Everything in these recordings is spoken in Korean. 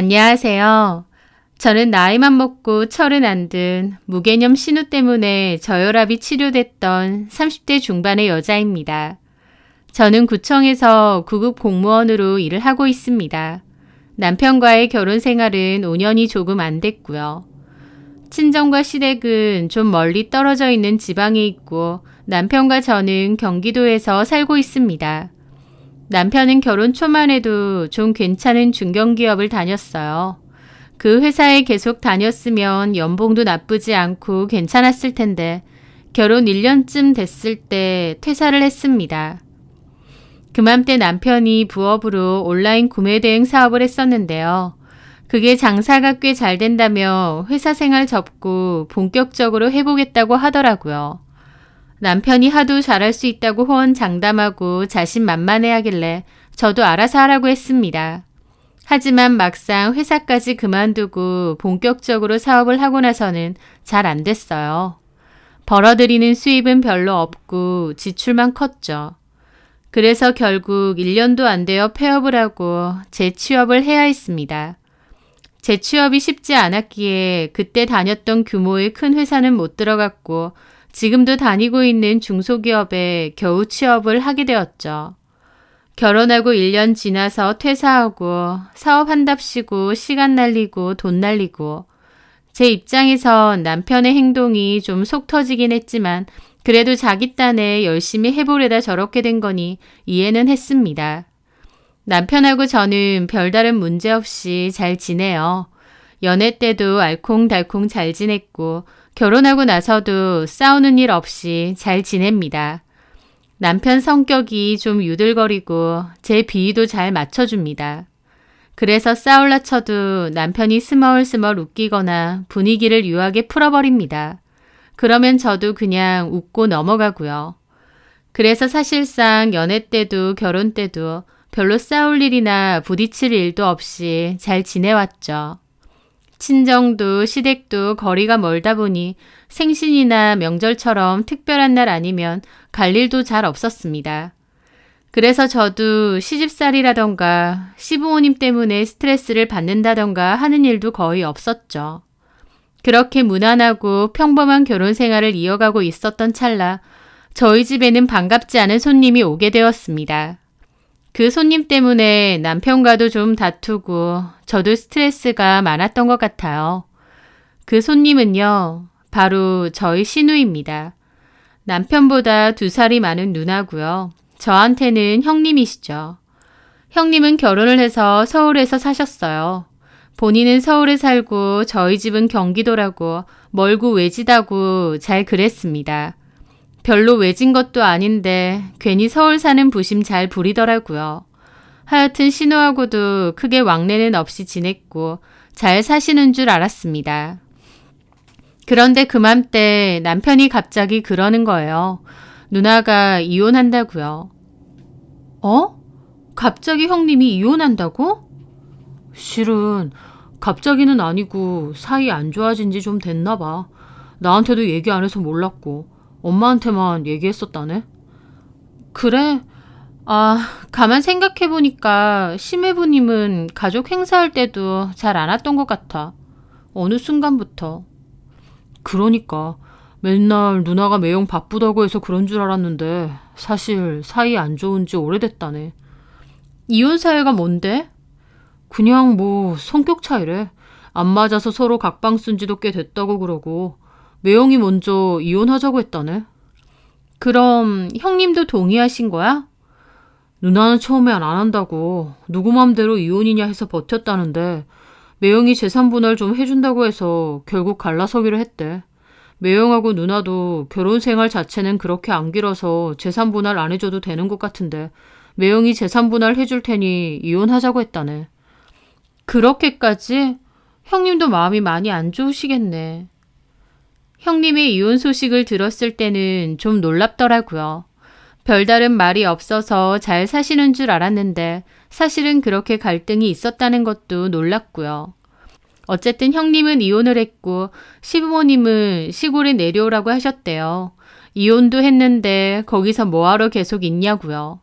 안녕하세요. 저는 나이만 먹고 철은 안 든 무개념 신우 때문에 저혈압이 치료됐던 30대 중반의 여자입니다. 저는 구청에서 구급 공무원으로 일을 하고 있습니다. 남편과의 결혼 생활은 5년이 조금 안 됐고요. 친정과 시댁은 좀 멀리 떨어져 있는 지방에 있고 남편과 저는 경기도에서 살고 있습니다. 남편은 결혼 초만 해도 좀 괜찮은 중견기업을 다녔어요. 그 회사에 계속 다녔으면 연봉도 나쁘지 않고 괜찮았을 텐데 결혼 1년쯤 됐을 때 퇴사를 했습니다. 그맘때 남편이 부업으로 온라인 구매 대행 사업을 했었는데요. 그게 장사가 꽤 잘 된다며 회사 생활 접고 본격적으로 해보겠다고 하더라고요. 남편이 하도 잘할 수 있다고 호언장담하고 자신만만해하길래 저도 알아서 하라고 했습니다. 하지만 막상 회사까지 그만두고 본격적으로 사업을 하고 나서는 잘 안 됐어요. 벌어들이는 수입은 별로 없고 지출만 컸죠. 그래서 결국 1년도 안 되어 폐업을 하고 재취업을 해야 했습니다. 재취업이 쉽지 않았기에 그때 다녔던 규모의 큰 회사는 못 들어갔고 지금도 다니고 있는 중소기업에 겨우 취업을 하게 되었죠. 결혼하고 1년 지나서 퇴사하고 사업한답시고 시간 날리고 돈 날리고 제 입장에선 남편의 행동이 좀 속 터지긴 했지만 그래도 자기 딴에 열심히 해보려다 저렇게 된 거니 이해는 했습니다. 남편하고 저는 별다른 문제 없이 잘 지내요. 연애 때도 알콩달콩 잘 지냈고 결혼하고 나서도 싸우는 일 없이 잘 지냅니다. 남편 성격이 좀 유들거리고 제 비위도 잘 맞춰줍니다. 그래서 싸울라 쳐도 남편이 스멀스멀 웃기거나 분위기를 유하게 풀어버립니다. 그러면 저도 그냥 웃고 넘어가고요. 그래서 사실상 연애 때도 결혼 때도 별로 싸울 일이나 부딪힐 일도 없이 잘 지내왔죠. 친정도 시댁도 거리가 멀다 보니 생신이나 명절처럼 특별한 날 아니면 갈 일도 잘 없었습니다. 그래서 저도 시집살이라던가 시부모님 때문에 스트레스를 받는다던가 하는 일도 거의 없었죠. 그렇게 무난하고 평범한 결혼 생활을 이어가고 있었던 찰나 저희 집에는 반갑지 않은 손님이 오게 되었습니다. 그 손님 때문에 남편과도 좀 다투고 저도 스트레스가 많았던 것 같아요. 그 손님은요, 바로 저희 시누이입니다. 남편보다 2살이 많은 누나고요. 저한테는 형님이시죠. 형님은 결혼을 해서 서울에서 사셨어요. 본인은 서울에 살고 저희 집은 경기도라고 멀고 외지다고 잘 그랬습니다. 별로 외진 것도 아닌데 괜히 서울 사는 부심 잘 부리더라고요. 하여튼 신우하고도 크게 왕래는 없이 지냈고 잘 사시는 줄 알았습니다. 그런데 그맘때 남편이 갑자기 그러는 거예요. 누나가 이혼한다고요. 어? 갑자기 형님이 이혼한다고? 실은 갑자기는 아니고 사이 안 좋아진 지 좀 됐나 봐. 나한테도 얘기 안 해서 몰랐고 엄마한테만 얘기했었다네. 그래? 가만 생각해보니까 심해부님은 가족 행사할 때도 잘 안 왔던 것 같아. 어느 순간부터. 그러니까 맨날 누나가 매형 바쁘다고 해서 그런 줄 알았는데 사실 사이 안 좋은 지 오래됐다네. 이혼 사유가 뭔데? 그냥 뭐 성격 차이래. 안 맞아서 서로 각방 쓴 지도 꽤 됐다고 그러고 매형이 먼저 이혼하자고 했다네. 그럼 형님도 동의하신 거야? 누나는 처음에 안 한다고 누구 맘대로 이혼이냐 해서 버텼다는데 매형이 재산 분할 좀 해준다고 해서 결국 갈라서기로 했대. 매형하고 누나도 결혼 생활 자체는 그렇게 안 길어서 재산 분할 안 해줘도 되는 것 같은데 매형이 재산 분할 해줄 테니 이혼하자고 했다네. 그렇게까지? 형님도 마음이 많이 안 좋으시겠네. 형님의 이혼 소식을 들었을 때는 좀 놀랍더라고요. 별다른 말이 없어서 잘 사시는 줄 알았는데 사실은 그렇게 갈등이 있었다는 것도 놀랍고요. 어쨌든 형님은 이혼을 했고 시부모님은 시골에 내려오라고 하셨대요. 이혼도 했는데 거기서 뭐하러 계속 있냐고요.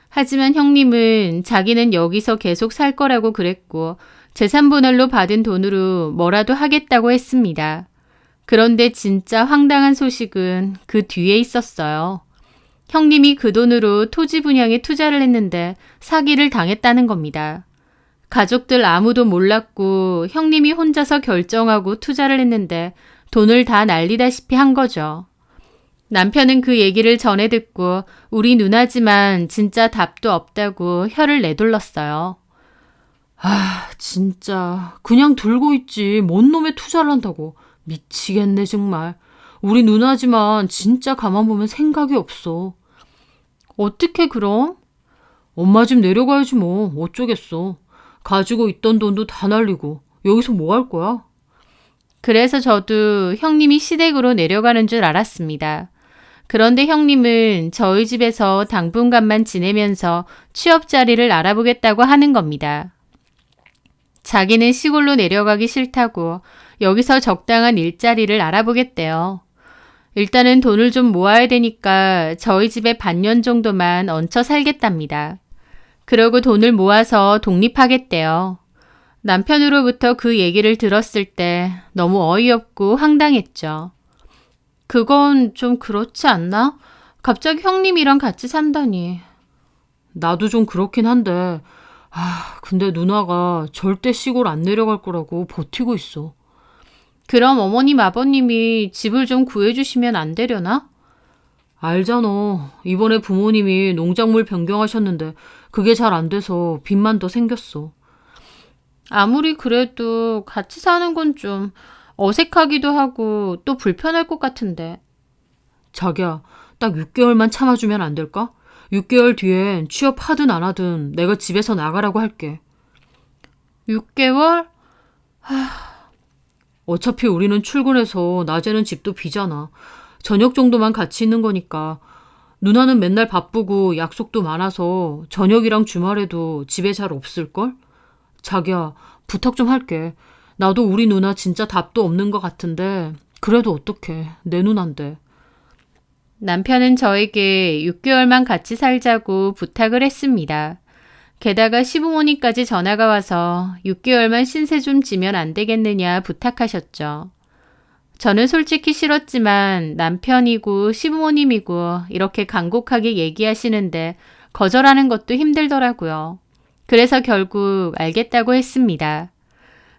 하지만 형님은 자기는 여기서 계속 살 거라고 그랬고 재산분할로 받은 돈으로 뭐라도 하겠다고 했습니다. 그런데 진짜 황당한 소식은 그 뒤에 있었어요. 형님이 그 돈으로 토지 분양에 투자를 했는데 사기를 당했다는 겁니다. 가족들 아무도 몰랐고 형님이 혼자서 결정하고 투자를 했는데 돈을 다 날리다시피 한 거죠. 남편은 그 얘기를 전해 듣고 우리 누나지만 진짜 답도 없다고 혀를 내둘렀어요. 아, 진짜 그냥 들고 있지 뭔 놈의 투자를 한다고. 미치겠네 정말. 우리 누나지만 진짜 가만 보면 생각이 없어. 어떻게 그럼? 엄마 집 내려가야지 뭐. 어쩌겠어. 가지고 있던 돈도 다 날리고 여기서 뭐 할 거야? 그래서 저도 형님이 시댁으로 내려가는 줄 알았습니다. 그런데 형님은 저희 집에서 당분간만 지내면서 취업 자리를 알아보겠다고 하는 겁니다. 자기는 시골로 내려가기 싫다고 여기서 적당한 일자리를 알아보겠대요. 일단은 돈을 좀 모아야 되니까 저희 집에 반년 정도만 얹혀 살겠답니다. 그러고 돈을 모아서 독립하겠대요. 남편으로부터 그 얘기를 들었을 때 너무 어이없고 황당했죠. 그건 좀 그렇지 않나? 갑자기 형님이랑 같이 산다니. 나도 좀 그렇긴 한데 근데 누나가 절대 시골 안 내려갈 거라고 버티고 있어. 그럼 어머님 아버님이 집을 좀 구해주시면 안 되려나? 알잖아. 이번에 부모님이 농작물 변경하셨는데 그게 잘 안 돼서 빚만 더 생겼어. 아무리 그래도 같이 사는 건 좀 어색하기도 하고 또 불편할 것 같은데. 자기야, 딱 6개월만 참아주면 안 될까? 6개월 뒤엔 취업하든 안 하든 내가 집에서 나가라고 할게. 6개월? 어차피 우리는 출근해서 낮에는 집도 비잖아. 저녁 정도만 같이 있는 거니까. 누나는 맨날 바쁘고 약속도 많아서 저녁이랑 주말에도 집에 잘 없을걸? 자기야, 부탁 좀 할게. 나도 우리 누나 진짜 답도 없는 것 같은데 그래도 어떡해. 내 누난데. 남편은 저에게 6개월만 같이 살자고 부탁을 했습니다. 게다가 시부모님까지 전화가 와서 6개월만 신세 좀 지면 안 되겠느냐 부탁하셨죠. 저는 솔직히 싫었지만 남편이고 시부모님이고 이렇게 간곡하게 얘기하시는데 거절하는 것도 힘들더라고요. 그래서 결국 알겠다고 했습니다.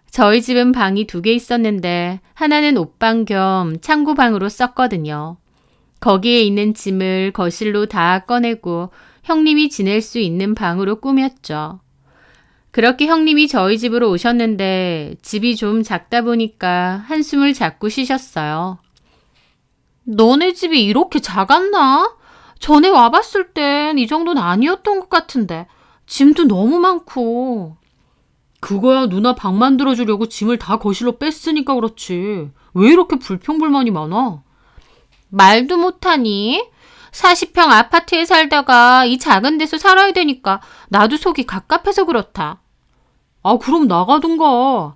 저희 집은 방이 2개 있었는데 하나는 옷방 겸 창고방으로 썼거든요. 거기에 있는 짐을 거실로 다 꺼내고 형님이 지낼 수 있는 방으로 꾸몄죠. 그렇게 형님이 저희 집으로 오셨는데 집이 좀 작다 보니까 한숨을 자꾸 쉬셨어요. 너네 집이 이렇게 작았나? 전에 와봤을 땐 이 정도는 아니었던 것 같은데 짐도 너무 많고. 그거야 누나 방 만들어주려고 짐을 다 거실로 뺐으니까 그렇지. 왜 이렇게 불평불만이 많아? 말도 못하니? 40평 아파트에 살다가 이 작은 데서 살아야 되니까 나도 속이 갑갑해서 그렇다. 아, 그럼 나가든가.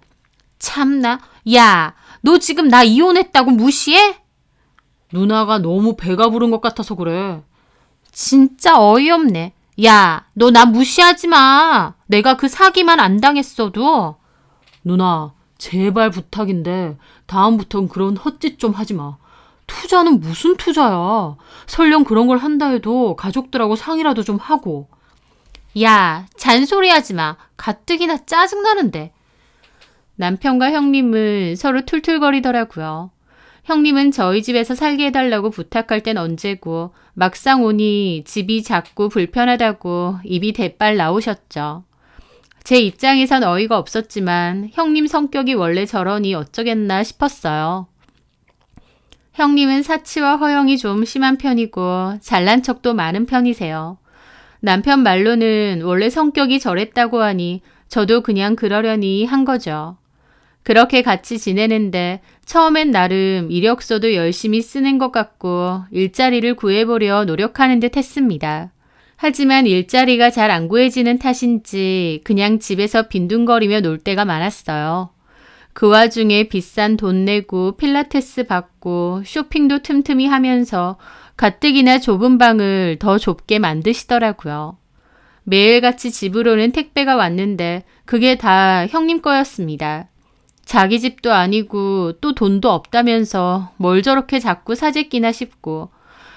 참나. 야, 너 지금 나 이혼했다고 무시해? 누나가 너무 배가 부른 것 같아서 그래. 진짜 어이없네. 야, 너 나 무시하지 마. 내가 그 사기만 안 당했어도. 누나, 제발 부탁인데 다음부턴 그런 헛짓 좀 하지 마. 투자는 무슨 투자야. 설령 그런 걸 한다 해도 가족들하고 상의라도 좀 하고. 야, 잔소리하지 마. 가뜩이나 짜증나는데. 남편과 형님은 서로 툴툴거리더라고요. 형님은 저희 집에서 살게 해달라고 부탁할 땐 언제고 막상 오니 집이 작고 불편하다고 입이 대빨 나오셨죠. 제 입장에선 어이가 없었지만 형님 성격이 원래 저러니 어쩌겠나 싶었어요. 형님은 사치와 허영이 좀 심한 편이고 잘난 척도 많은 편이세요. 남편 말로는 원래 성격이 저랬다고 하니 저도 그냥 그러려니 한 거죠. 그렇게 같이 지내는데 처음엔 나름 이력서도 열심히 쓰는 것 같고 일자리를 구해보려 노력하는 듯 했습니다. 하지만 일자리가 잘 안 구해지는 탓인지 그냥 집에서 빈둥거리며 놀 때가 많았어요. 그 와중에 비싼 돈 내고 필라테스 받고 쇼핑도 틈틈이 하면서 가뜩이나 좁은 방을 더 좁게 만드시더라고요. 매일같이 집으로는 택배가 왔는데 그게 다 형님 거였습니다. 자기 집도 아니고 또 돈도 없다면서 뭘 저렇게 자꾸 사재끼나 싶고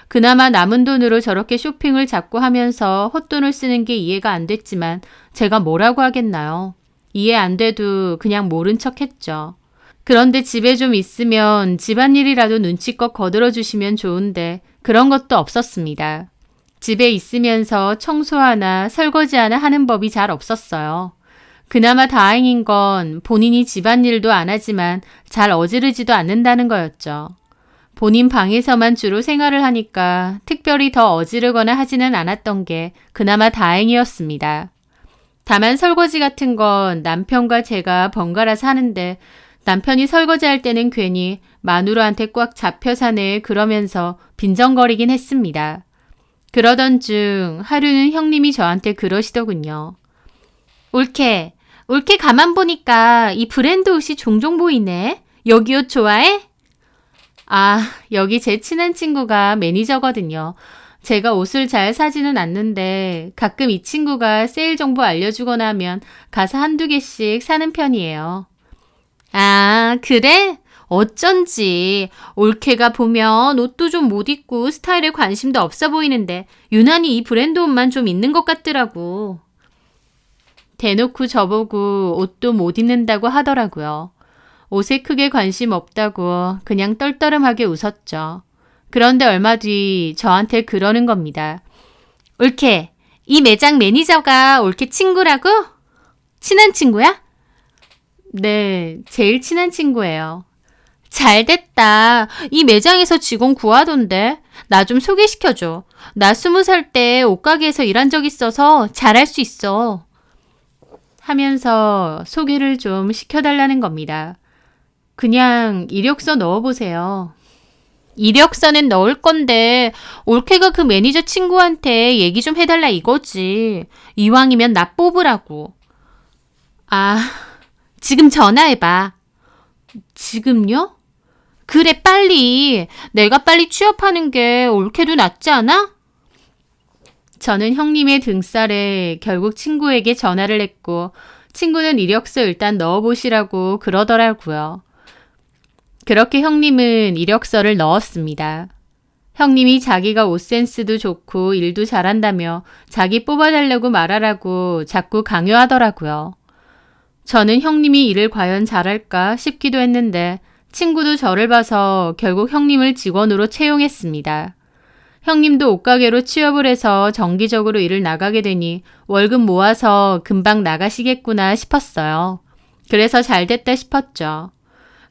그나마 남은 돈으로 저렇게 쇼핑을 자꾸 하면서 헛돈을 쓰는 게 이해가 안 됐지만 제가 뭐라고 하겠나요? 이해 안 돼도 그냥 모른 척 했죠. 그런데 집에 좀 있으면 집안일이라도 눈치껏 거들어주시면 좋은데 그런 것도 없었습니다. 집에 있으면서 청소 하나 설거지 하나 하는 법이 잘 없었어요. 그나마 다행인 건 본인이 집안일도 안 하지만 잘 어지르지도 않는다는 거였죠. 본인 방에서만 주로 생활을 하니까 특별히 더 어지르거나 하지는 않았던 게 그나마 다행이었습니다. 다만 설거지 같은 건 남편과 제가 번갈아서 하는데 남편이 설거지할 때는 괜히 마누라한테 꽉 잡혀 사네 그러면서 빈정거리긴 했습니다. 그러던 중 하루는 형님이 저한테 그러시더군요. 올케 가만 보니까 이 브랜드 옷이 종종 보이네. 여기 옷 좋아해? 아, 여기 제 친한 친구가 매니저거든요. 제가 옷을 잘 사지는 않는데 가끔 이 친구가 세일 정보 알려주거나 하면 가서 한두 개씩 사는 편이에요. 아, 그래? 어쩐지 올케가 보면 옷도 좀 못 입고 스타일에 관심도 없어 보이는데 유난히 이 브랜드 옷만 좀 있는 것 같더라고. 대놓고 저보고 옷도 못 입는다고 하더라고요. 옷에 크게 관심 없다고 그냥 떨떠름하게 웃었죠. 그런데 얼마 뒤 저한테 그러는 겁니다. 올케, 이 매장 매니저가 올케 친구라고? 친한 친구야? 네, 제일 친한 친구예요. 잘 됐다. 이 매장에서 직원 구하던데. 나 좀 소개시켜줘. 나 20살 때 옷가게에서 일한 적 있어서 잘할 수 있어. 하면서 소개를 좀 시켜달라는 겁니다. 그냥 이력서 넣어보세요. 이력서는 넣을 건데 올케가 그 매니저 친구한테 얘기 좀 해달라 이거지. 이왕이면 나 뽑으라고. 아, 지금 전화해봐. 지금요? 그래, 빨리. 내가 빨리 취업하는 게 올케도 낫지 않아? 저는 형님의 등살에 결국 친구에게 전화를 했고 친구는 이력서 일단 넣어보시라고 그러더라고요. 그렇게 형님은 이력서를 넣었습니다. 형님이 자기가 옷 센스도 좋고 일도 잘한다며 자기 뽑아달라고 말하라고 자꾸 강요하더라고요. 저는 형님이 일을 과연 잘할까 싶기도 했는데 친구도 저를 봐서 결국 형님을 직원으로 채용했습니다. 형님도 옷가게로 취업을 해서 정기적으로 일을 나가게 되니 월급 모아서 금방 나가시겠구나 싶었어요. 그래서 잘 됐다 싶었죠.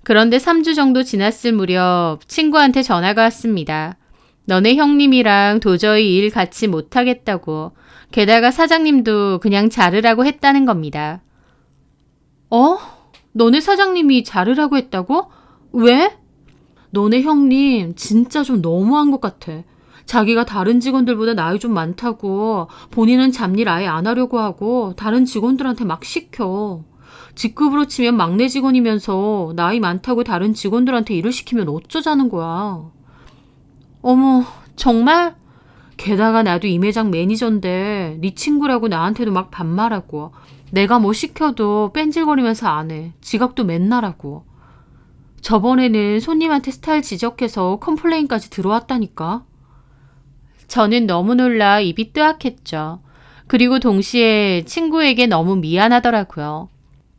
그런데 3주 정도 지났을 무렵 친구한테 전화가 왔습니다. 너네 형님이랑 도저히 일 같이 못하겠다고. 게다가 사장님도 그냥 자르라고 했다는 겁니다. 너네 사장님이 자르라고 했다고? 왜? 너네 형님 진짜 좀 너무한 것 같아. 자기가 다른 직원들보다 나이 좀 많다고 본인은 잡일 아예 안 하려고 하고 다른 직원들한테 막 시켜. 직급으로 치면 막내 직원이면서 나이 많다고 다른 직원들한테 일을 시키면 어쩌자는 거야. 어머, 정말? 게다가 나도 이 매장 매니저인데 네 친구라고 나한테도 막 반말하고 내가 뭐 시켜도 뺀질거리면서 안 해. 지각도 맨날 하고. 저번에는 손님한테 스타일 지적해서 컴플레인까지 들어왔다니까. 저는 너무 놀라 입이 뜨악했죠. 그리고 동시에 친구에게 너무 미안하더라고요.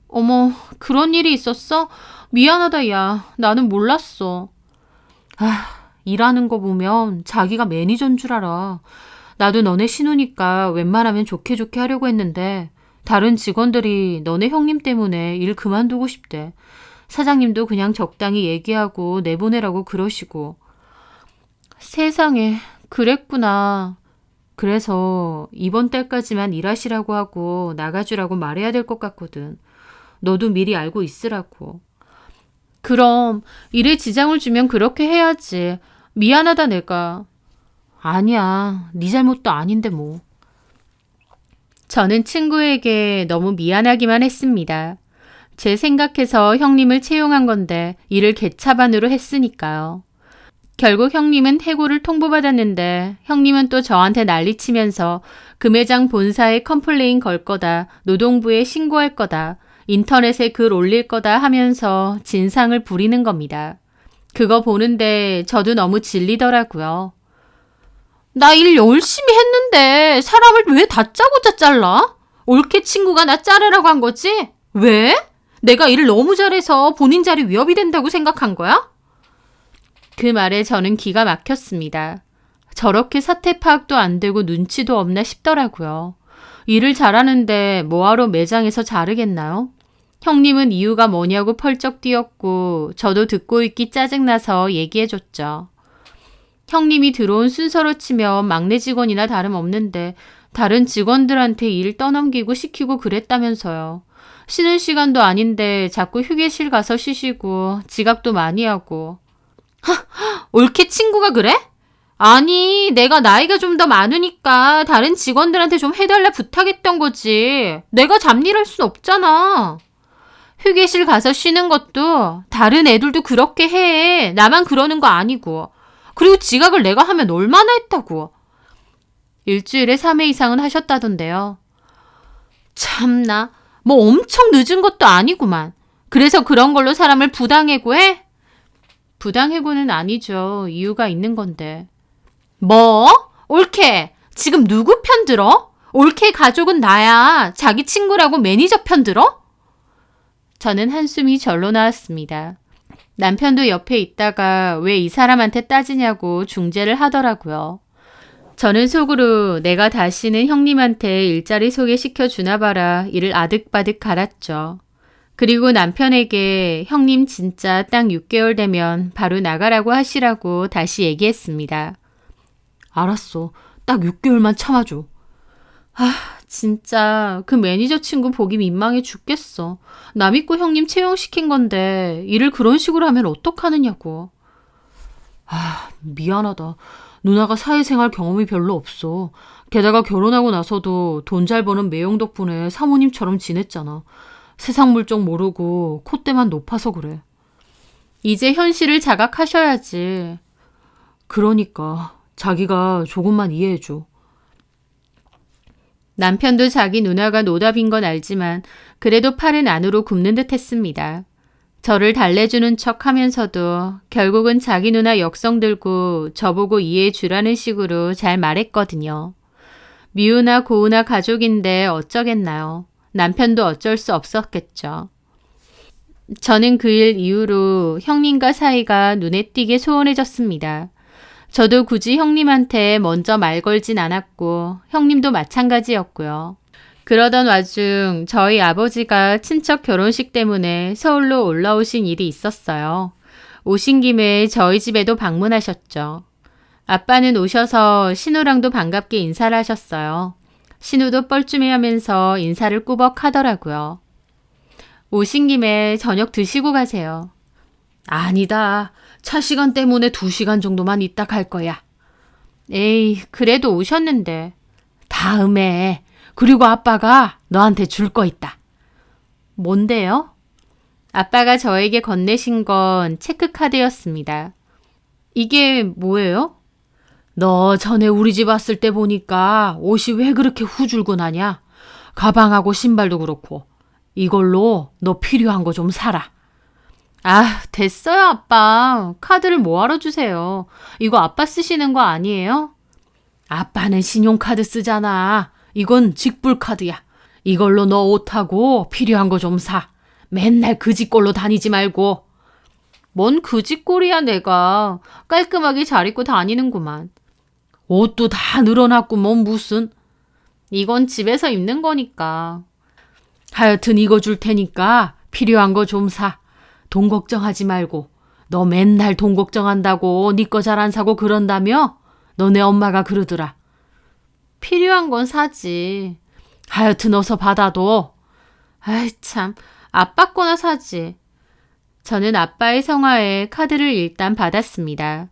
어머, 그런 일이 있었어? 미안하다, 야. 나는 몰랐어. 일하는 거 보면 자기가 매니저인 줄 알아. 나도 너네 신우니까 웬만하면 좋게 좋게 하려고 했는데 다른 직원들이 너네 형님 때문에 일 그만두고 싶대. 사장님도 그냥 적당히 얘기하고 내보내라고 그러시고. 세상에, 그랬구나. 그래서 이번 달까지만 일하시라고 하고 나가주라고 말해야 될 것 같거든. 너도 미리 알고 있으라고. 그럼 일에 지장을 주면 그렇게 해야지. 미안하다 내가. 아니야. 네 잘못도 아닌데 뭐. 저는 친구에게 너무 미안하기만 했습니다. 제 생각해서 형님을 채용한 건데 일을 개차반으로 했으니까요. 결국 형님은 해고를 통보받았는데 형님은 또 저한테 난리치면서 그 매장 본사에 컴플레인 걸 거다, 노동부에 신고할 거다, 인터넷에 글 올릴 거다 하면서 진상을 부리는 겁니다. 그거 보는데 저도 너무 질리더라고요. 나 일 열심히 했는데 사람을 왜 다짜고짜 잘라? 올케 친구가 나 자르라고 한 거지? 왜? 내가 일을 너무 잘해서 본인 자리 위협이 된다고 생각한 거야? 그 말에 저는 기가 막혔습니다. 저렇게 사태 파악도 안 되고 눈치도 없나 싶더라고요. 일을 잘하는데 뭐하러 매장에서 자르겠나요? 형님은 이유가 뭐냐고 펄쩍 뛰었고 저도 듣고 있기 짜증나서 얘기해줬죠. 형님이 들어온 순서로 치면 막내 직원이나 다름없는데 다른 직원들한테 일 떠넘기고 시키고 그랬다면서요. 쉬는 시간도 아닌데 자꾸 휴게실 가서 쉬시고 지각도 많이 하고. 올케 친구가 그래? 아니, 내가 나이가 좀 더 많으니까 다른 직원들한테 좀 해달라 부탁했던 거지. 내가 잡일할 순 없잖아. 휴게실 가서 쉬는 것도 다른 애들도 그렇게 해. 나만 그러는 거 아니고. 그리고 지각을 내가 하면 얼마나 했다고. 일주일에 3회 이상은 하셨다던데요. 참나, 뭐 엄청 늦은 것도 아니구만. 그래서 그런 걸로 사람을 부당해고해? 부당해고는 아니죠. 이유가 있는 건데. 뭐? 올케, 지금 누구 편 들어? 올케 가족은 나야. 자기 친구라고 매니저 편 들어? 저는 한숨이 절로 나왔습니다. 남편도 옆에 있다가 왜 이 사람한테 따지냐고 중재를 하더라고요. 저는 속으로 내가 다시는 형님한테 일자리 소개시켜 주나 봐라 이를 아득바득 갈았죠. 그리고 남편에게 형님 진짜 딱 6개월 되면 바로 나가라고 하시라고 다시 얘기했습니다. 알았어. 딱 6개월만 참아줘. 진짜 그 매니저 친구 보기 민망해 죽겠어. 나 믿고 형님 채용시킨 건데 일을 그런 식으로 하면 어떡하느냐고. 미안하다. 누나가 사회생활 경험이 별로 없어. 게다가 결혼하고 나서도 돈 잘 버는 매형 덕분에 사모님처럼 지냈잖아. 세상 물정 모르고 콧대만 높아서 그래. 이제 현실을 자각하셔야지. 그러니까 자기가 조금만 이해해줘. 남편도 자기 누나가 노답인 건 알지만 그래도 팔은 안으로 굽는 듯 했습니다. 저를 달래주는 척 하면서도 결국은 자기 누나 역성 들고 저보고 이해해 주라는 식으로 잘 말했거든요. 미우나 고우나 가족인데 어쩌겠나요. 남편도 어쩔 수 없었겠죠. 저는 그 일 이후로 형님과 사이가 눈에 띄게 소원해졌습니다. 저도 굳이 형님한테 먼저 말 걸진 않았고 형님도 마찬가지였고요. 그러던 와중 저희 아버지가 친척 결혼식 때문에 서울로 올라오신 일이 있었어요. 오신 김에 저희 집에도 방문하셨죠. 아빠는 오셔서 신우랑도 반갑게 인사를 하셨어요. 신우도 뻘쭘해하면서 인사를 꾸벅 하더라고요. 오신 김에 저녁 드시고 가세요. 아니다. 차 시간 때문에 2시간 정도만 있다 갈 거야. 에이, 그래도 오셨는데. 다음에. 그리고 아빠가 너한테 줄 거 있다. 뭔데요? 아빠가 저에게 건네신 건 체크카드였습니다. 이게 뭐예요? 너 전에 우리 집 왔을 때 보니까 옷이 왜 그렇게 후줄근하냐? 가방하고 신발도 그렇고. 이걸로 너 필요한 거 좀 사라. 됐어요, 아빠. 카드를 뭐하러 주세요? 이거 아빠 쓰시는 거 아니에요? 아빠는 신용카드 쓰잖아. 이건 직불카드야. 이걸로 너 옷하고 필요한 거 좀 사. 맨날 그 집 꼴로 다니지 말고. 뭔 그 집 꼴이야, 내가. 깔끔하게 잘 입고 다니는구만. 옷도 다 늘어났고 뭔 무슨. 이건 집에서 입는 거니까. 하여튼 이거 줄 테니까 필요한 거 좀 사. 돈 걱정하지 말고. 너 맨날 돈 걱정한다고 네 거 잘 안 사고 그런다며? 너네 엄마가 그러더라. 필요한 건 사지. 하여튼 어서 받아둬. 참. 아빠 거나 사지. 저는 아빠의 성화에 카드를 일단 받았습니다.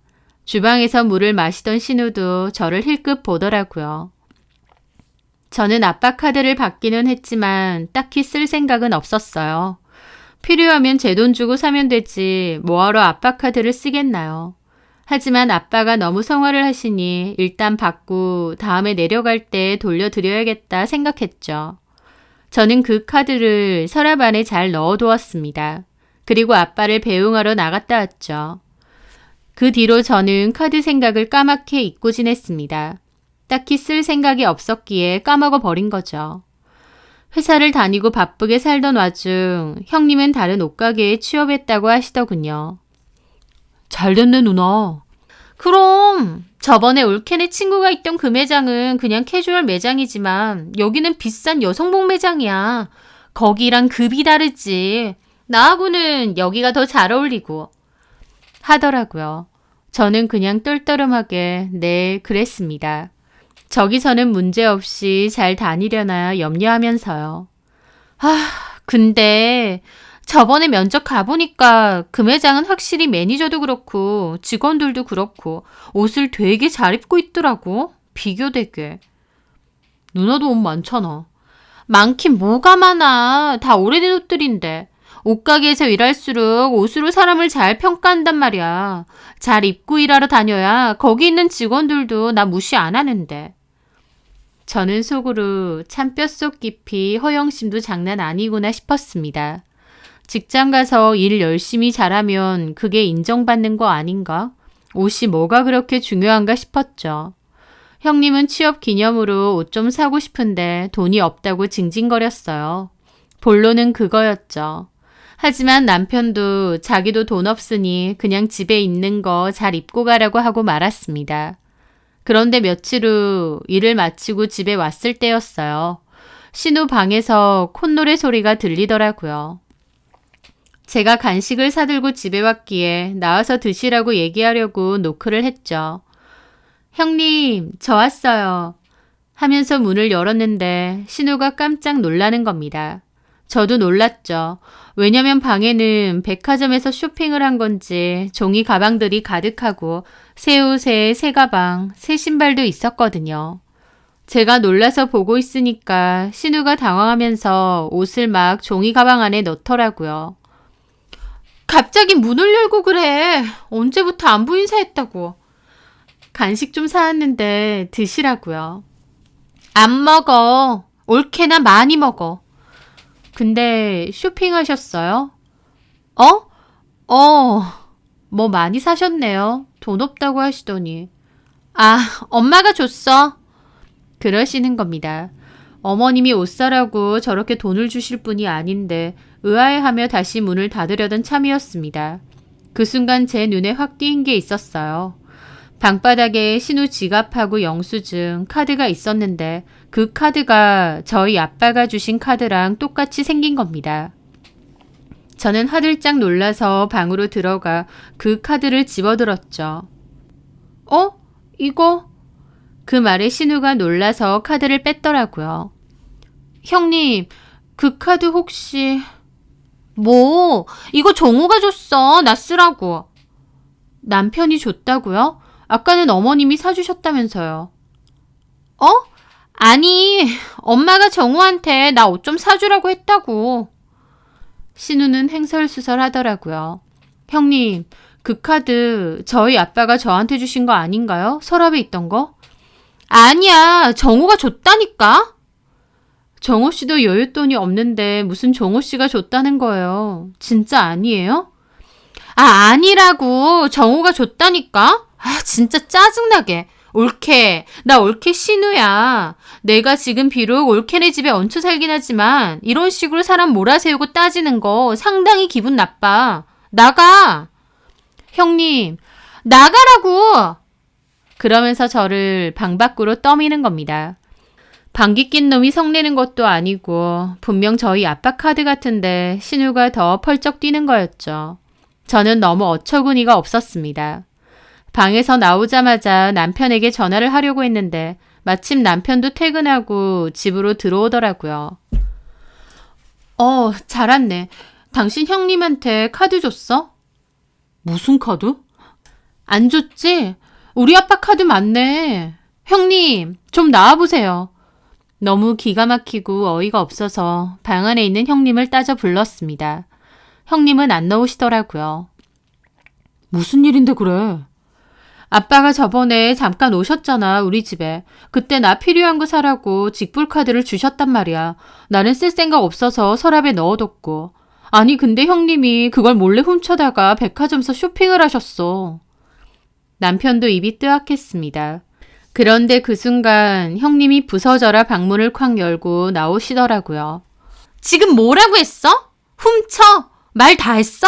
주방에서 물을 마시던 신우도 저를 힐끗 보더라고요. 저는 아빠 카드를 받기는 했지만 딱히 쓸 생각은 없었어요. 필요하면 제 돈 주고 사면 되지 뭐하러 아빠 카드를 쓰겠나요. 하지만 아빠가 너무 성화를 하시니 일단 받고 다음에 내려갈 때 돌려드려야겠다 생각했죠. 저는 그 카드를 서랍 안에 잘 넣어두었습니다. 그리고 아빠를 배웅하러 나갔다 왔죠. 그 뒤로 저는 카드 생각을 까맣게 잊고 지냈습니다. 딱히 쓸 생각이 없었기에 까먹어 버린 거죠. 회사를 다니고 바쁘게 살던 와중 형님은 다른 옷가게에 취업했다고 하시더군요. 잘 됐네, 누나. 그럼 저번에 올케네 친구가 있던 그 매장은 그냥 캐주얼 매장이지만 여기는 비싼 여성복 매장이야. 거기랑 급이 다르지. 나하고는 여기가 더 잘 어울리고 하더라고요. 저는 그냥 똘똘하게 네, 그랬습니다. 저기서는 문제없이 잘 다니려나 염려하면서요. 근데 저번에 면접 가보니까 그 매장은 확실히 매니저도 그렇고 직원들도 그렇고 옷을 되게 잘 입고 있더라고. 비교되게. 누나도 옷 많잖아. 많긴 뭐가 많아. 다 오래된 옷들인데. 옷가게에서 일할수록 옷으로 사람을 잘 평가한단 말이야. 잘 입고 일하러 다녀야 거기 있는 직원들도 나 무시 안 하는데. 저는 속으로 참 뼛속 깊이 허영심도 장난 아니구나 싶었습니다. 직장 가서 일 열심히 잘하면 그게 인정받는 거 아닌가? 옷이 뭐가 그렇게 중요한가 싶었죠. 형님은 취업 기념으로 옷 좀 사고 싶은데 돈이 없다고 징징거렸어요. 본론은 그거였죠. 하지만 남편도 자기도 돈 없으니 그냥 집에 있는 거 잘 입고 가라고 하고 말았습니다. 그런데 며칠 후 일을 마치고 집에 왔을 때였어요. 신우 방에서 콧노래 소리가 들리더라고요. 제가 간식을 사들고 집에 왔기에 나와서 드시라고 얘기하려고 노크를 했죠. 형님, 저 왔어요. 하면서 문을 열었는데 신우가 깜짝 놀라는 겁니다. 저도 놀랐죠. 왜냐면 방에는 백화점에서 쇼핑을 한 건지 종이 가방들이 가득하고 새 옷에 새 가방, 새 신발도 있었거든요. 제가 놀라서 보고 있으니까 신우가 당황하면서 옷을 막 종이 가방 안에 넣더라고요. 갑자기 문을 열고 그래. 언제부터 안부 인사했다고. 간식 좀 사왔는데 드시라고요. 안 먹어. 올케나 많이 먹어. 근데 쇼핑하셨어요? 뭐 많이 사셨네요. 돈 없다고 하시더니. 엄마가 줬어. 그러시는 겁니다. 어머님이 옷 사라고 저렇게 돈을 주실 분이 아닌데 의아해하며 다시 문을 닫으려던 참이었습니다. 그 순간 제 눈에 확 띄인 게 있었어요. 방바닥에 신우 지갑하고 영수증, 카드가 있었는데 그 카드가 저희 아빠가 주신 카드랑 똑같이 생긴 겁니다. 저는 화들짝 놀라서 방으로 들어가 그 카드를 집어들었죠. 이거? 그 말에 신우가 놀라서 카드를 뺐더라고요. 형님, 그 카드 혹시... 뭐? 이거 정우가 줬어. 나 쓰라고. 남편이 줬다고요? 아까는 어머님이 사주셨다면서요. 아니, 엄마가 정우한테 나 옷 좀 사주라고 했다고. 신우는 횡설수설하더라고요. 형님, 그 카드 저희 아빠가 저한테 주신 거 아닌가요? 서랍에 있던 거? 아니야, 정우가 줬다니까. 정호 씨도 여윳돈이 없는데 무슨 정호 씨가 줬다는 거예요. 진짜 아니에요? 아니라고. 정우가 줬다니까. 진짜 짜증나게. 올케, 나 올케 신우야. 내가 지금 비록 올케네 집에 얹혀 살긴 하지만 이런 식으로 사람 몰아세우고 따지는 거 상당히 기분 나빠. 나가. 형님, 나가라고. 그러면서 저를 방 밖으로 떠미는 겁니다. 방귀 낀 놈이 성내는 것도 아니고 분명 저희 아빠 카드 같은데 신우가 더 펄쩍 뛰는 거였죠. 저는 너무 어처구니가 없었습니다. 방에서 나오자마자 남편에게 전화를 하려고 했는데 마침 남편도 퇴근하고 집으로 들어오더라고요. 잘 왔네. 당신 형님한테 카드 줬어? 무슨 카드? 안 줬지? 우리 아빠 카드 맞네. 형님, 좀 나와보세요. 너무 기가 막히고 어이가 없어서 방 안에 있는 형님을 따져 불렀습니다. 형님은 안 나오시더라고요. 무슨 일인데 그래? 아빠가 저번에 잠깐 오셨잖아, 우리 집에. 그때 나 필요한 거 사라고 직불카드를 주셨단 말이야. 나는 쓸 생각 없어서 서랍에 넣어뒀고. 아니, 근데 형님이 그걸 몰래 훔쳐다가 백화점에서 쇼핑을 하셨어. 남편도 입이 뜨악했습니다. 그런데 그 순간 형님이 부서져라 방문을 콱 열고 나오시더라고요. 지금 뭐라고 했어? 훔쳐? 말 다 했어?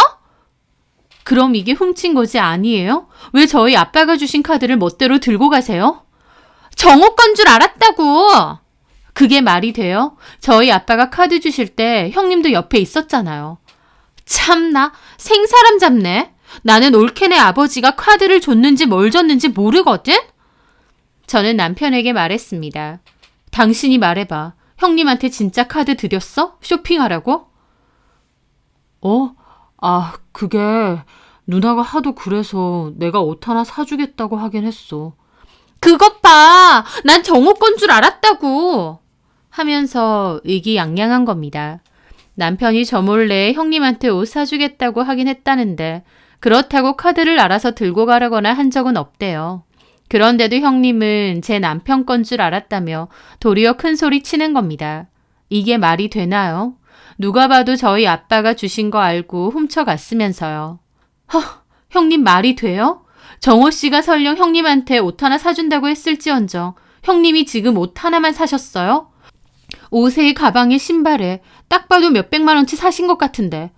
그럼 이게 훔친 거지 아니에요? 왜 저희 아빠가 주신 카드를 멋대로 들고 가세요? 정호 건 줄 알았다고! 그게 말이 돼요? 저희 아빠가 카드 주실 때 형님도 옆에 있었잖아요. 참나, 생사람 잡네. 나는 올케네 아버지가 카드를 줬는지 뭘 줬는지 모르거든? 저는 남편에게 말했습니다. 당신이 말해봐. 형님한테 진짜 카드 드렸어? 쇼핑하라고? 그게 누나가 하도 그래서 내가 옷 하나 사주겠다고 하긴 했어. 그것 봐! 난 정호 건 줄 알았다고! 하면서 의기양양한 겁니다. 남편이 저 몰래 형님한테 옷 사주겠다고 하긴 했다는데 그렇다고 카드를 알아서 들고 가라거나 한 적은 없대요. 그런데도 형님은 제 남편 건 줄 알았다며 도리어 큰 소리 치는 겁니다. 이게 말이 되나요? 누가 봐도 저희 아빠가 주신 거 알고 훔쳐갔으면서요. 형님 말이 돼요? 정호 씨가 설령 형님한테 옷 하나 사준다고 했을지언정 형님이 지금 옷 하나만 사셨어요? 옷에 가방에 신발에 딱 봐도 몇백만 원치 사신 것 같은데.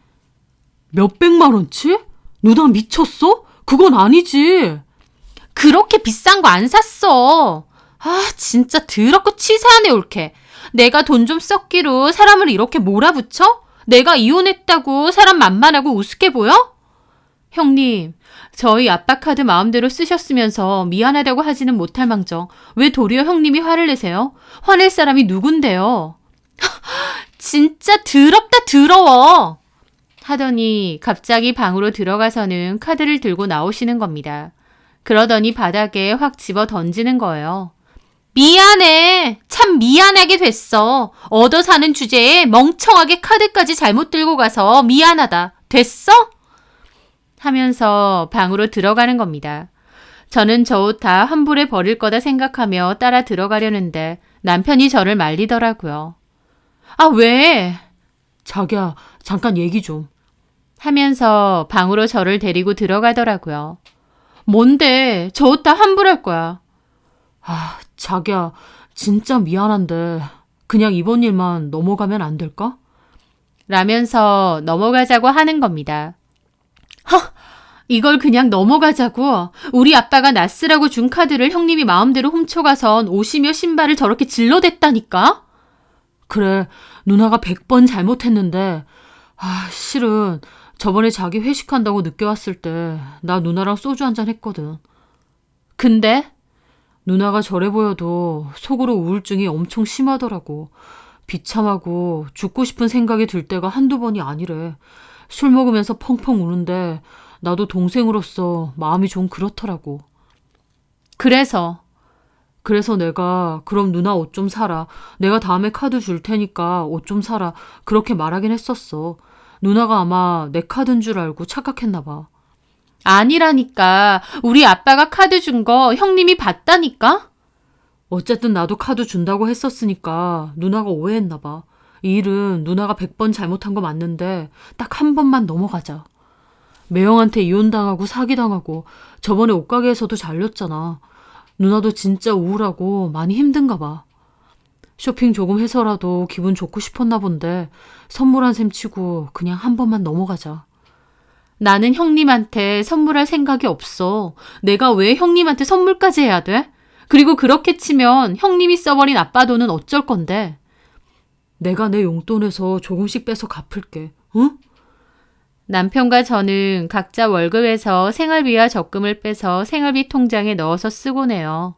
몇백만 원치? 누나 미쳤어? 그건 아니지. 그렇게 비싼 거 안 샀어. 진짜 더럽고 치사하네 올케. 내가 돈 좀 썼기로 사람을 이렇게 몰아붙여? 내가 이혼했다고 사람 만만하고 우습게 보여? 형님, 저희 아빠 카드 마음대로 쓰셨으면서 미안하다고 하지는 못할 망정 왜 도리어 형님이 화를 내세요? 화낼 사람이 누군데요? 진짜 더럽다 더러워! 하더니 갑자기 방으로 들어가서는 카드를 들고 나오시는 겁니다. 그러더니 바닥에 확 집어 던지는 거예요. 미안해. 참 미안하게 됐어. 얻어 사는 주제에 멍청하게 카드까지 잘못 들고 가서 미안하다. 됐어? 하면서 방으로 들어가는 겁니다. 저는 저 옷 다 환불해 버릴 거다 생각하며 따라 들어가려는데 남편이 저를 말리더라고요. 왜? 자기야, 잠깐 얘기 좀. 하면서 방으로 저를 데리고 들어가더라고요. 뭔데? 저 옷 다 환불할 거야. 자기야, 진짜 미안한데 그냥 이번 일만 넘어가면 안 될까? 라면서 넘어가자고 하는 겁니다. 이걸 그냥 넘어가자고? 우리 아빠가 나 쓰라고 준 카드를 형님이 마음대로 훔쳐가선 옷이며 신발을 저렇게 질러댔다니까? 그래, 누나가 100번 잘못했는데 실은 저번에 자기 회식한다고 늦게 왔을 때 나 누나랑 소주 한잔 했거든. 근데? 누나가 저래 보여도 속으로 우울증이 엄청 심하더라고. 비참하고 죽고 싶은 생각이 들 때가 한두 번이 아니래. 술 먹으면서 펑펑 우는데 나도 동생으로서 마음이 좀 그렇더라고. 그래서 내가 그럼 누나 옷 좀 사라. 내가 다음에 카드 줄 테니까 옷 좀 사라. 그렇게 말하긴 했었어. 누나가 아마 내 카드인 줄 알고 착각했나 봐. 아니라니까. 우리 아빠가 카드 준 거 형님이 봤다니까? 어쨌든 나도 카드 준다고 했었으니까 누나가 오해했나 봐. 이 일은 누나가 100번 잘못한 거 맞는데 딱 한 번만 넘어가자. 매형한테 이혼당하고 사기당하고 저번에 옷가게에서도 잘렸잖아. 누나도 진짜 우울하고 많이 힘든가 봐. 쇼핑 조금 해서라도 기분 좋고 싶었나 본데 선물한 셈 치고 그냥 한 번만 넘어가자. 나는 형님한테 선물할 생각이 없어. 내가 왜 형님한테 선물까지 해야 돼? 그리고 그렇게 치면 형님이 써버린 아빠 돈은 어쩔 건데. 내가 내 용돈에서 조금씩 빼서 갚을게. 응? 남편과 저는 각자 월급에서 생활비와 적금을 빼서 생활비 통장에 넣어서 쓰곤 해요.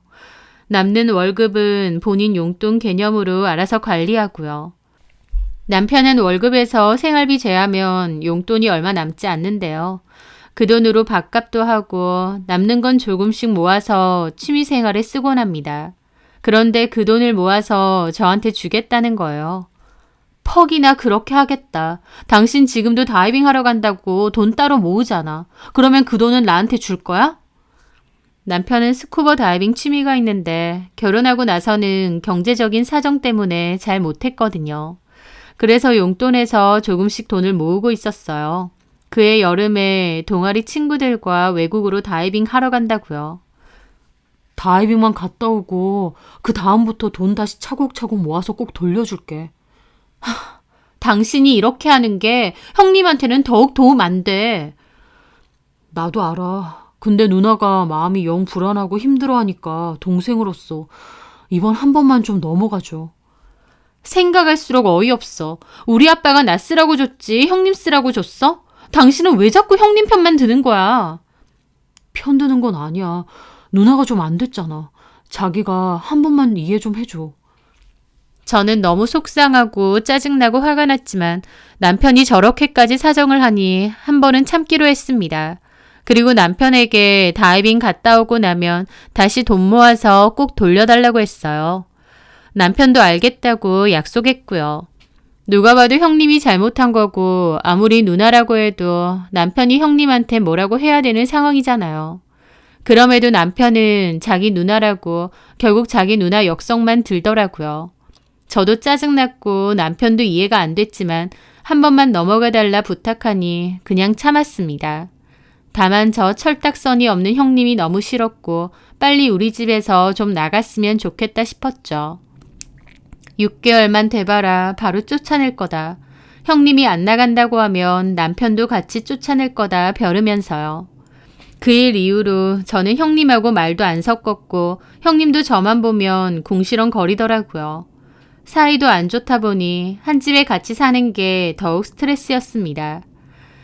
남는 월급은 본인 용돈 개념으로 알아서 관리하고요. 남편은 월급에서 생활비 제하면 용돈이 얼마 남지 않는데요. 그 돈으로 밥값도 하고 남는 건 조금씩 모아서 취미생활에 쓰곤 합니다. 그런데 그 돈을 모아서 저한테 주겠다는 거예요. 퍽이나 그렇게 하겠다. 당신 지금도 다이빙 하러 간다고 돈 따로 모으잖아. 그러면 그 돈은 나한테 줄 거야? 남편은 스쿠버 다이빙 취미가 있는데 결혼하고 나서는 경제적인 사정 때문에 잘 못했거든요. 그래서 용돈에서 조금씩 돈을 모으고 있었어요. 그해 여름에 동아리 친구들과 외국으로 다이빙 하러 간다고요. 다이빙만 갔다 오고 그 다음부터 돈 다시 차곡차곡 모아서 꼭 돌려줄게. 당신이 이렇게 하는 게 형님한테는 더욱 도움 안 돼. 나도 알아. 근데 누나가 마음이 영 불안하고 힘들어하니까 동생으로서 이번 한 번만 좀 넘어가줘. 생각할수록 어이없어. 우리 아빠가 나 쓰라고 줬지 형님 쓰라고 줬어? 당신은 왜 자꾸 형님 편만 드는 거야? 편드는 건 아니야. 누나가 좀 안 됐잖아. 자기가 한 번만 이해 좀 해줘. 저는 너무 속상하고 짜증나고 화가 났지만 남편이 저렇게까지 사정을 하니 한 번은 참기로 했습니다. 그리고 남편에게 다이빙 갔다 오고 나면 다시 돈 모아서 꼭 돌려달라고 했어요. 남편도 알겠다고 약속했고요. 누가 봐도 형님이 잘못한 거고 아무리 누나라고 해도 남편이 형님한테 뭐라고 해야 되는 상황이잖아요. 그럼에도 남편은 자기 누나라고 결국 자기 누나 역성만 들더라고요. 저도 짜증났고 남편도 이해가 안 됐지만 한 번만 넘어가 달라 부탁하니 그냥 참았습니다. 다만 저 철딱서니 없는 형님이 너무 싫었고 빨리 우리 집에서 좀 나갔으면 좋겠다 싶었죠. 6개월만 돼봐라 바로 쫓아낼 거다. 형님이 안 나간다고 하면 남편도 같이 쫓아낼 거다 벼르면서요. 그 일 이후로 저는 형님하고 말도 안 섞었고 형님도 저만 보면 궁시렁거리더라고요. 사이도 안 좋다 보니 한 집에 같이 사는 게 더욱 스트레스였습니다.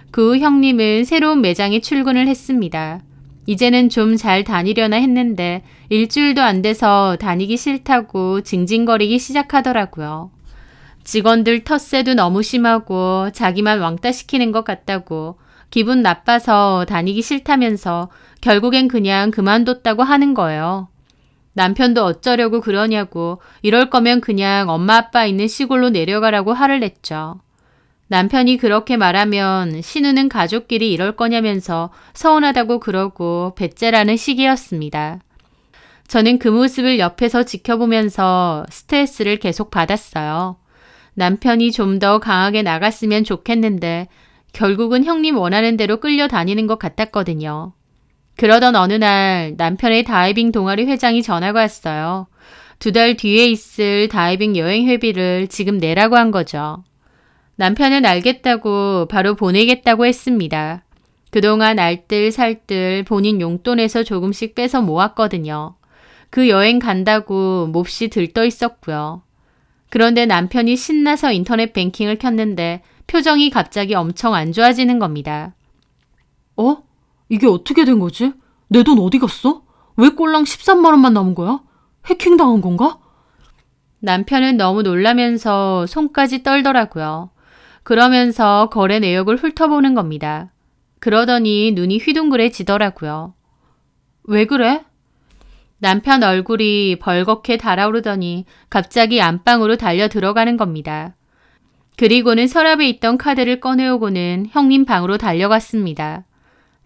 그 후 형님은 새로운 매장에 출근을 했습니다. 이제는 좀 잘 다니려나 했는데 일주일도 안 돼서 다니기 싫다고 징징거리기 시작하더라고요. 직원들 텃세도 너무 심하고 자기만 왕따 시키는 것 같다고 기분 나빠서 다니기 싫다면서 결국엔 그냥 그만뒀다고 하는 거예요. 남편도 어쩌려고 그러냐고 이럴 거면 그냥 엄마 아빠 있는 시골로 내려가라고 화를 냈죠. 남편이 그렇게 말하면 신우는 가족끼리 이럴 거냐면서 서운하다고 그러고 배째라는 시기였습니다. 저는 그 모습을 옆에서 지켜보면서 스트레스를 계속 받았어요. 남편이 좀 더 강하게 나갔으면 좋겠는데 결국은 형님 원하는 대로 끌려다니는 것 같았거든요. 그러던 어느 날 남편의 다이빙 동아리 회장이 전화가 왔어요. 2달 뒤에 있을 다이빙 여행 회비를 지금 내라고 한 거죠. 남편은 알겠다고 바로 보내겠다고 했습니다. 그동안 알뜰살뜰 본인 용돈에서 조금씩 빼서 모았거든요. 그 여행 간다고 몹시 들떠 있었고요. 그런데 남편이 신나서 인터넷 뱅킹을 켰는데 표정이 갑자기 엄청 안 좋아지는 겁니다. 이게 어떻게 된 거지? 내 돈 어디 갔어? 왜 꼴랑 13만 원만 남은 거야? 해킹당한 건가? 남편은 너무 놀라면서 손까지 떨더라고요. 그러면서 거래 내역을 훑어보는 겁니다. 그러더니 눈이 휘둥그레지더라고요. 왜 그래? 남편 얼굴이 벌겋게 달아오르더니 갑자기 안방으로 달려 들어가는 겁니다. 그리고는 서랍에 있던 카드를 꺼내오고는 형님 방으로 달려갔습니다.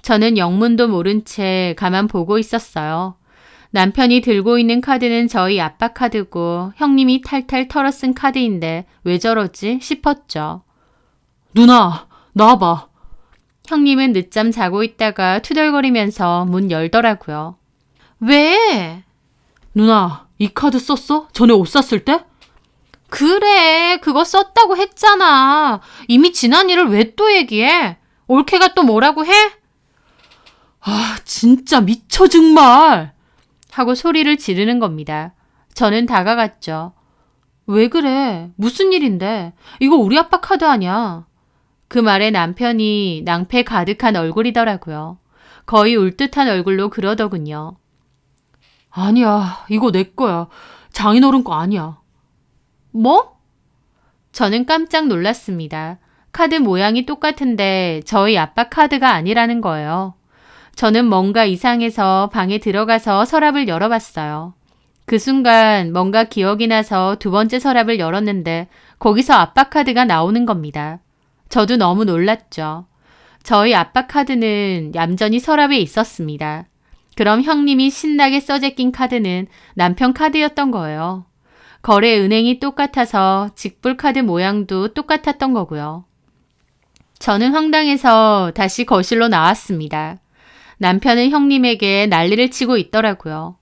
저는 영문도 모른 채 가만 보고 있었어요. 남편이 들고 있는 카드는 저희 아빠 카드고 형님이 탈탈 털어 쓴 카드인데 왜 저러지 싶었죠. 누나, 나와봐. 형님은 늦잠 자고 있다가 투덜거리면서 문 열더라고요. 왜? 누나, 이 카드 썼어? 전에 옷 샀을 때? 그래, 그거 썼다고 했잖아. 이미 지난 일을 왜 또 얘기해? 올케가 또 뭐라고 해? 진짜 미쳐 정말. 하고 소리를 지르는 겁니다. 저는 다가갔죠. 왜 그래? 무슨 일인데? 이거 우리 아빠 카드 아니야. 그 말에 남편이 낭패 가득한 얼굴이더라고요. 거의 울 듯한 얼굴로 그러더군요. 아니야, 이거 내 거야. 장인어른 거 아니야. 뭐? 저는 깜짝 놀랐습니다. 카드 모양이 똑같은데 저희 아빠 카드가 아니라는 거예요. 저는 뭔가 이상해서 방에 들어가서 서랍을 열어봤어요. 그 순간 뭔가 기억이 나서 2번째 서랍을 열었는데 거기서 아빠 카드가 나오는 겁니다. 저도 너무 놀랐죠. 저희 아빠 카드는 얌전히 서랍에 있었습니다. 그럼 형님이 신나게 써제낀 카드는 남편 카드였던 거예요. 거래 은행이 똑같아서 직불카드 모양도 똑같았던 거고요. 저는 황당해서 다시 거실로 나왔습니다. 남편은 형님에게 난리를 치고 있더라고요.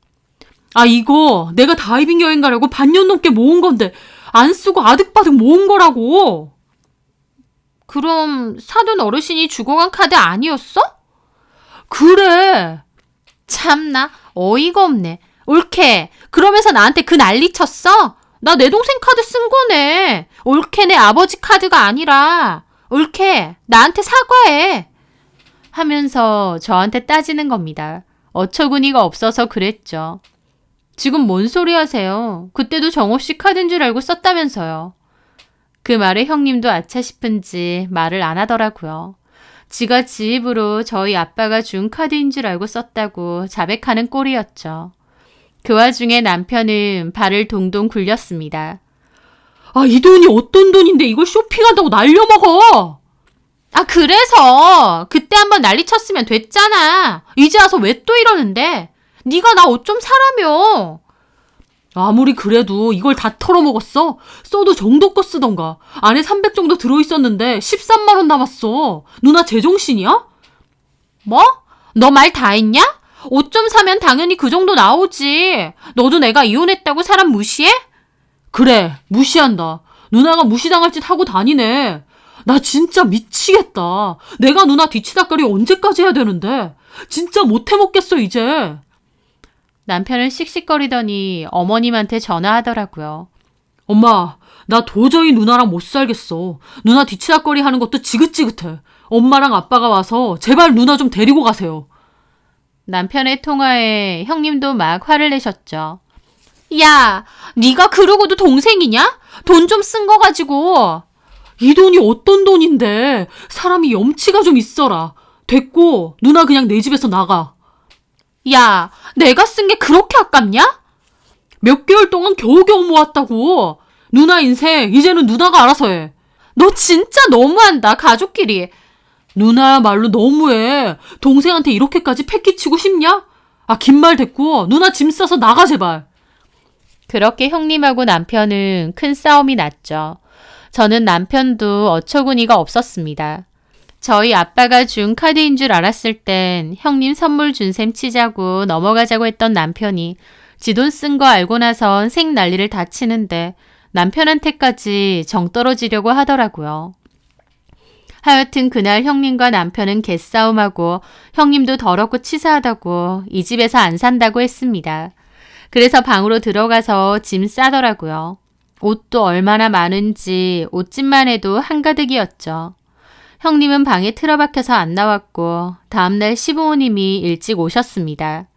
아, 이거 내가 다이빙 여행 가려고 반년 넘게 모은 건데 안 쓰고 아득바득 모은 거라고. 그럼 사돈 어르신이 주고 간 카드 아니었어? 그래. 참나 어이가 없네. 옳게 그러면서 나한테 그 난리 쳤어? 나 내 동생 카드 쓴 거네. 옳게 내 아버지 카드가 아니라. 옳게 나한테 사과해. 하면서 저한테 따지는 겁니다. 어처구니가 없어서 그랬죠. 지금 뭔 소리 하세요? 그때도 정호 씨 카드인 줄 알고 썼다면서요. 그 말에 형님도 아차 싶은지 말을 안 하더라고요. 지가 지 입으로 저희 아빠가 준 카드인 줄 알고 썼다고 자백하는 꼴이었죠. 그 와중에 남편은 발을 동동 굴렸습니다. 아, 이 돈이 어떤 돈인데 이걸 쇼핑한다고 날려먹어. 아, 그래서 그때 한번 난리 쳤으면 됐잖아. 이제 와서 왜 또 이러는데? 네가 나 옷 좀 사라며. 아무리 그래도 이걸 다 털어먹었어. 써도 정도 거 쓰던가. 안에 300 정도 들어있었는데 13만 원 남았어. 누나 제정신이야? 뭐? 너 말 다 했냐? 옷 좀 사면 당연히 그 정도 나오지. 너도 내가 이혼했다고 사람 무시해? 그래, 무시한다. 누나가 무시당할 짓 하고 다니네. 나 진짜 미치겠다. 내가 누나 뒤치다거리 언제까지 해야 되는데. 진짜 못해먹겠어, 이제. 남편은 씩씩거리더니 어머님한테 전화하더라고요. 엄마, 나 도저히 누나랑 못 살겠어. 누나 뒤치다거리 하는 것도 지긋지긋해. 엄마랑 아빠가 와서 제발 누나 좀 데리고 가세요. 남편의 통화에 형님도 막 화를 내셨죠. 야, 네가 그러고도 동생이냐? 돈 좀 쓴 거 가지고. 이 돈이 어떤 돈인데. 사람이 염치가 좀 있어라. 됐고, 누나 그냥 내 집에서 나가. 야, 내가 쓴 게 그렇게 아깝냐? 몇 개월 동안 겨우겨우 모았다고. 누나 인생 이제는 누나가 알아서 해. 너 진짜 너무한다, 가족끼리. 누나야말로 너무해. 동생한테 이렇게까지 패기치고 싶냐? 아, 긴 말 됐고 누나 짐 싸서 나가 제발. 그렇게 형님하고 남편은 큰 싸움이 났죠. 저는 남편도 어처구니가 없었습니다. 저희 아빠가 준 카드인 줄 알았을 땐 형님 선물 준 셈 치자고 넘어가자고 했던 남편이 지 돈 쓴 거 알고 나선 생 난리를 다 치는데 남편한테까지 정 떨어지려고 하더라고요. 하여튼 그날 형님과 남편은 개싸움하고 형님도 더럽고 치사하다고 이 집에서 안 산다고 했습니다. 그래서 방으로 들어가서 짐 싸더라고요. 옷도 얼마나 많은지 옷집만 해도 한가득이었죠. 형님은 방에 틀어박혀서 안 나왔고 다음날 시부모님이 일찍 오셨습니다.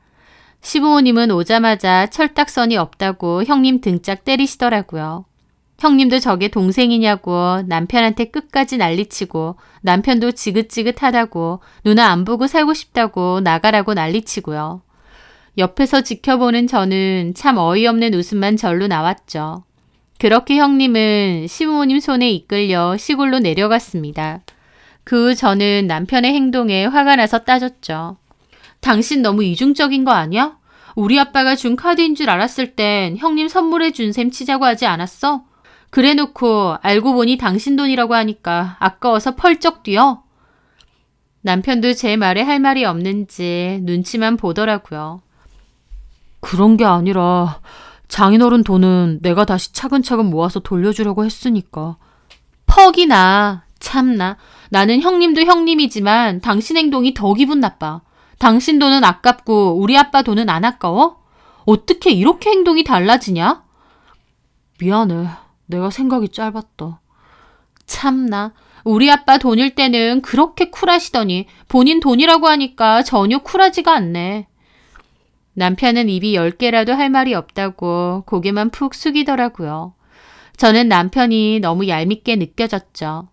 시부모님은 오자마자 철딱선이 없다고 형님 등짝 때리시더라고요. 형님도 저게 동생이냐고 남편한테 끝까지 난리치고 남편도 지긋지긋하다고 누나 안 보고 살고 싶다고 나가라고 난리치고요. 옆에서 지켜보는 저는 참 어이없는 웃음만 절로 나왔죠. 그렇게 형님은 시부모님 손에 이끌려 시골로 내려갔습니다. 그 후 저는 남편의 행동에 화가 나서 따졌죠. 당신 너무 이중적인 거 아니야? 우리 아빠가 준 카드인 줄 알았을 땐 형님 선물해 준 셈 치자고 하지 않았어? 그래놓고 알고 보니 당신 돈이라고 하니까 아까워서 펄쩍 뛰어? 남편도 제 말에 할 말이 없는지 눈치만 보더라고요. 그런 게 아니라 장인어른 돈은 내가 다시 차근차근 모아서 돌려주려고 했으니까. 퍽이나 참나. 나는 형님도 형님이지만 당신 행동이 더 기분 나빠. 당신 돈은 아깝고 우리 아빠 돈은 안 아까워? 어떻게 이렇게 행동이 달라지냐? 미안해. 내가 생각이 짧았다. 참나. 우리 아빠 돈일 때는 그렇게 쿨하시더니 본인 돈이라고 하니까 전혀 쿨하지가 않네. 남편은 입이 10개라도 할 말이 없다고 고개만 푹 숙이더라고요. 저는 남편이 너무 얄밉게 느껴졌죠.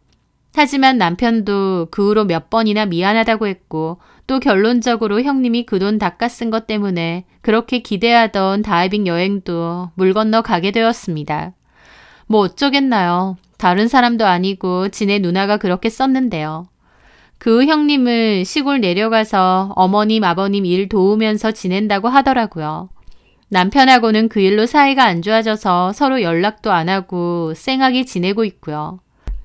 하지만 남편도 그 후로 몇 번이나 미안하다고 했고 또 결론적으로 형님이 그 돈 닦아 쓴 것 때문에 그렇게 기대하던 다이빙 여행도 물 건너 가게 되었습니다. 뭐 어쩌겠나요. 다른 사람도 아니고 지네 누나가 그렇게 썼는데요. 그 후 형님은 시골 내려가서 어머님, 아버님 일 도우면서 지낸다고 하더라고요. 남편하고는 그 일로 사이가 안 좋아져서 서로 연락도 안 하고 쌩하게 지내고 있고요.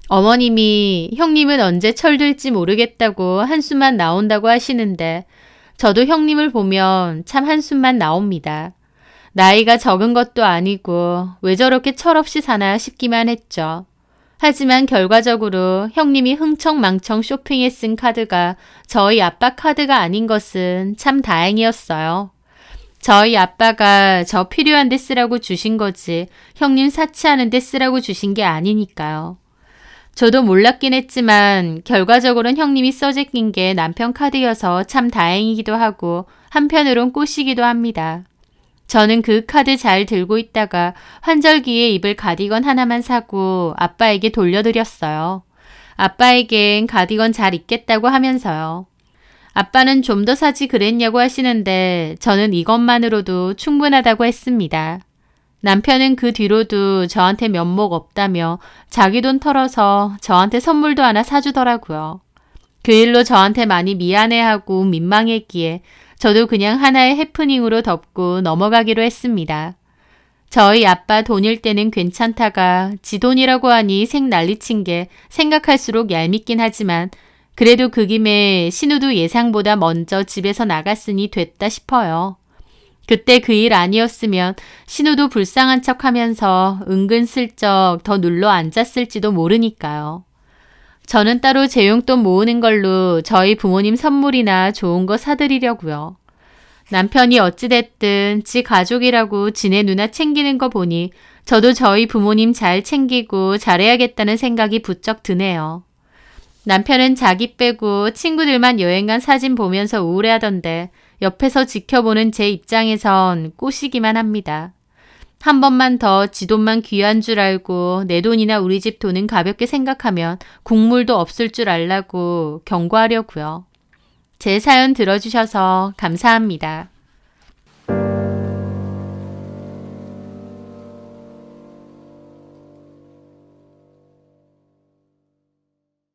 어머님이 형님은 언제 철들지 모르겠다고 한숨만 나온다고 하시는데 저도 형님을 보면 참 한숨만 나옵니다. 나이가 적은 것도 아니고 왜 저렇게 철없이 사나 싶기만 했죠. 하지만 결과적으로 형님이 흥청망청 쇼핑에 쓴 카드가 저희 아빠 카드가 아닌 것은 참 다행이었어요. 저희 아빠가 저 필요한 데 쓰라고 주신 거지 형님 사치하는 데 쓰라고 주신 게 아니니까요. 저도 몰랐긴 했지만 결과적으로는 형님이 써제낀 게 남편 카드여서 참 다행이기도 하고 한편으론 꼬시기도 합니다. 저는 그 카드 잘 들고 있다가 환절기에 입을 가디건 하나만 사고 아빠에게 돌려드렸어요. 아빠에겐 가디건 잘 입겠다고 하면서요. 아빠는 좀 더 사지 그랬냐고 하시는데 저는 이것만으로도 충분하다고 했습니다. 남편은 그 뒤로도 저한테 면목 없다며 자기 돈 털어서 저한테 선물도 하나 사주더라고요. 그 일로 저한테 많이 미안해하고 민망했기에 저도 그냥 하나의 해프닝으로 덮고 넘어가기로 했습니다. 저희 아빠 돈일 때는 괜찮다가 지 돈이라고 하니 생 난리친 게 생각할수록 얄밉긴 하지만 그래도 그 김에 신우도 예상보다 먼저 집에서 나갔으니 됐다 싶어요. 그때 그 일 아니었으면 신우도 불쌍한 척 하면서 은근슬쩍 더 눌러 앉았을지도 모르니까요. 저는 따로 제 용돈 모으는 걸로 저희 부모님 선물이나 좋은 거 사드리려고요. 남편이 어찌됐든 지 가족이라고 지네 누나 챙기는 거 보니 저도 저희 부모님 잘 챙기고 잘해야겠다는 생각이 부쩍 드네요. 남편은 자기 빼고 친구들만 여행 간 사진 보면서 우울해하던데 옆에서 지켜보는 제 입장에선 꼬시기만 합니다. 한 번만 더 지 돈만 귀한 줄 알고 내 돈이나 우리 집 돈은 가볍게 생각하면 국물도 없을 줄 알라고 경고하려고요. 제 사연 들어주셔서 감사합니다.